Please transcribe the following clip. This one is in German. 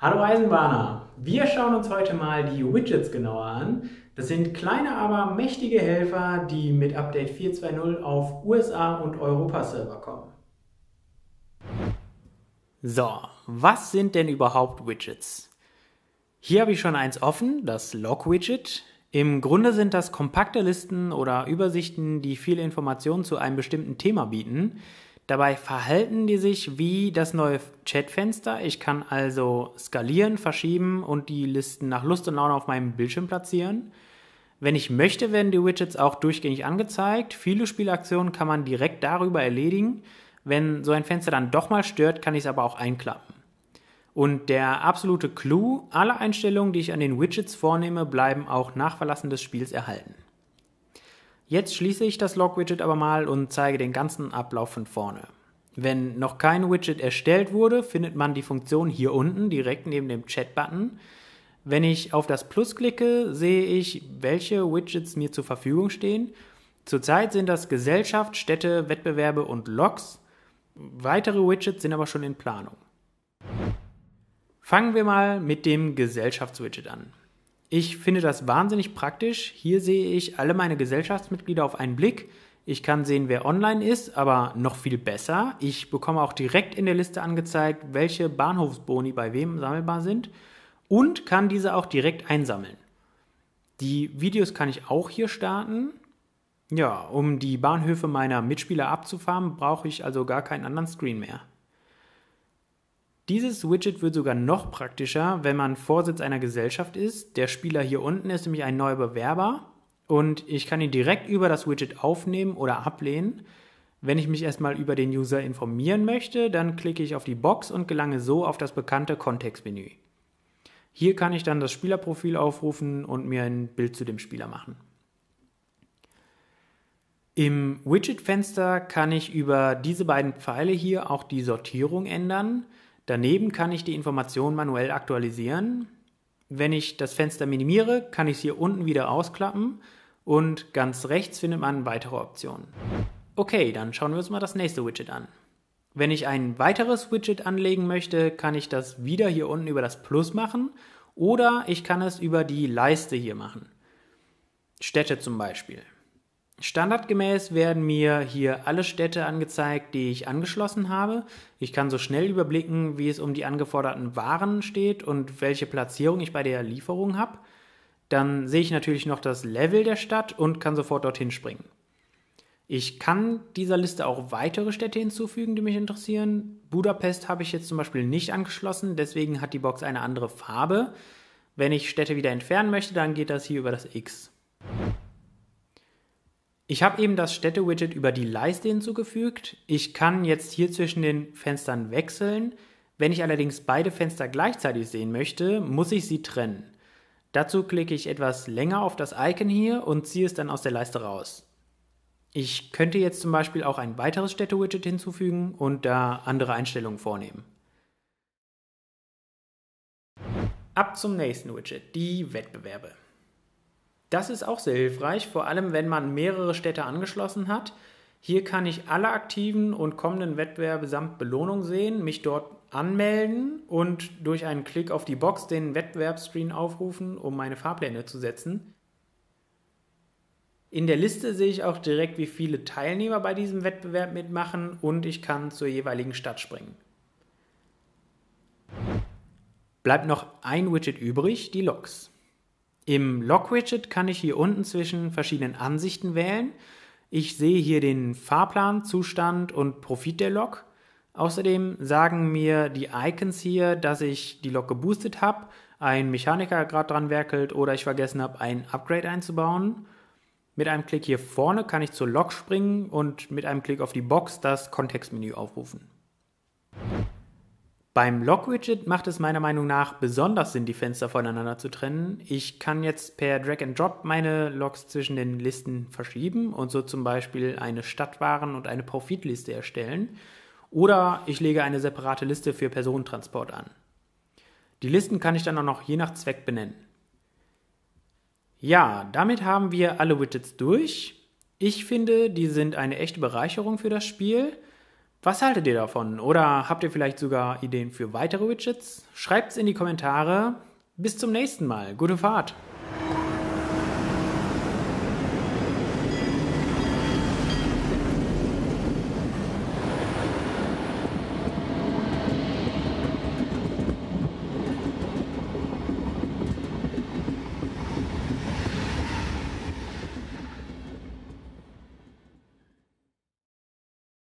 Hallo Eisenbahner! Wir schauen uns heute mal die Widgets genauer an. Das sind kleine, aber mächtige Helfer, die mit Update 4.2.0 auf USA- und Europa-Server kommen. So, was sind denn überhaupt Widgets? Hier habe ich schon eins offen, das Log-Widget. Im Grunde sind das kompakte Listen oder Übersichten, die viele Informationen zu einem bestimmten Thema bieten. Dabei verhalten die sich wie das neue Chatfenster. Ich kann also skalieren, verschieben und die Listen nach Lust und Laune auf meinem Bildschirm platzieren. Wenn ich möchte, werden die Widgets auch durchgängig angezeigt. Viele Spielaktionen kann man direkt darüber erledigen. Wenn so ein Fenster dann doch mal stört, kann ich es aber auch einklappen. Und der absolute Clou, alle Einstellungen, die ich an den Widgets vornehme, bleiben auch nach Verlassen des Spiels erhalten. Jetzt schließe ich das Log-Widget aber mal und zeige den ganzen Ablauf von vorne. Wenn noch kein Widget erstellt wurde, findet man die Funktion hier unten direkt neben dem Chat-Button. Wenn ich auf das Plus klicke, sehe ich, welche Widgets mir zur Verfügung stehen. Zurzeit sind das Gesellschaft, Städte, Wettbewerbe und Logs. Weitere Widgets sind aber schon in Planung. Fangen wir mal mit dem Gesellschaftswidget an. Ich finde das wahnsinnig praktisch. Hier sehe ich alle meine Gesellschaftsmitglieder auf einen Blick. Ich kann sehen, wer online ist, aber noch viel besser. Ich bekomme auch direkt in der Liste angezeigt, welche Bahnhofsboni bei wem sammelbar sind und kann diese auch direkt einsammeln. Die Videos kann ich auch hier starten. Ja, um die Bahnhöfe meiner Mitspieler abzufahren, brauche ich also gar keinen anderen Screen mehr. Dieses Widget wird sogar noch praktischer, wenn man Vorsitz einer Gesellschaft ist. Der Spieler hier unten ist nämlich ein neuer Bewerber und ich kann ihn direkt über das Widget aufnehmen oder ablehnen. Wenn ich mich erstmal über den User informieren möchte, dann klicke ich auf die Box und gelange so auf das bekannte Kontextmenü. Hier kann ich dann das Spielerprofil aufrufen und mir ein Bild zu dem Spieler machen. Im Widget-Fenster kann ich über diese beiden Pfeile hier auch die Sortierung ändern. Daneben kann ich die Informationen manuell aktualisieren. Wenn ich das Fenster minimiere, kann ich es hier unten wieder ausklappen und ganz rechts findet man weitere Optionen. Okay, dann schauen wir uns mal das nächste Widget an. Wenn ich ein weiteres Widget anlegen möchte, kann ich das wieder hier unten über das Plus machen oder ich kann es über die Leiste hier machen. Städte zum Beispiel. Standardgemäß werden mir hier alle Städte angezeigt, die ich angeschlossen habe. Ich kann so schnell überblicken, wie es um die angeforderten Waren steht und welche Platzierung ich bei der Lieferung habe. Dann sehe ich natürlich noch das Level der Stadt und kann sofort dorthin springen. Ich kann dieser Liste auch weitere Städte hinzufügen, die mich interessieren. Budapest habe ich jetzt zum Beispiel nicht angeschlossen, deswegen hat die Box eine andere Farbe. Wenn ich Städte wieder entfernen möchte, dann geht das hier über das X. Ich habe eben das Städte-Widget über die Leiste hinzugefügt. Ich kann jetzt hier zwischen den Fenstern wechseln. Wenn ich allerdings beide Fenster gleichzeitig sehen möchte, muss ich sie trennen. Dazu klicke ich etwas länger auf das Icon hier und ziehe es dann aus der Leiste raus. Ich könnte jetzt zum Beispiel auch ein weiteres Städte-Widget hinzufügen und da andere Einstellungen vornehmen. Ab zum nächsten Widget, die Wettbewerbe. Das ist auch sehr hilfreich, vor allem wenn man mehrere Städte angeschlossen hat. Hier kann ich alle aktiven und kommenden Wettbewerbe samt Belohnung sehen, mich dort anmelden und durch einen Klick auf die Box den Wettbewerbsscreen aufrufen, um meine Fahrpläne zu setzen. In der Liste sehe ich auch direkt, wie viele Teilnehmer bei diesem Wettbewerb mitmachen und ich kann zur jeweiligen Stadt springen. Bleibt noch ein Widget übrig, die Logs. Im Log-Widget kann ich hier unten zwischen verschiedenen Ansichten wählen. Ich sehe hier den Fahrplan, Zustand und Profit der Log. Außerdem sagen mir die Icons hier, dass ich die Log geboostet habe, ein Mechaniker gerade dran werkelt oder ich vergessen habe, ein Upgrade einzubauen. Mit einem Klick hier vorne kann ich zur Log springen und mit einem Klick auf die Box das Kontextmenü aufrufen. Beim Log-Widget macht es meiner Meinung nach besonders Sinn, die Fenster voneinander zu trennen. Ich kann jetzt per Drag and Drop meine Logs zwischen den Listen verschieben und so zum Beispiel eine Stadtwaren- und eine Profitliste erstellen. Oder ich lege eine separate Liste für Personentransport an. Die Listen kann ich dann auch noch je nach Zweck benennen. Ja, damit haben wir alle Widgets durch. Ich finde, die sind eine echte Bereicherung für das Spiel. Was haltet ihr davon? Oder habt ihr vielleicht sogar Ideen für weitere Widgets? Schreibt's in die Kommentare. Bis zum nächsten Mal. Gute Fahrt!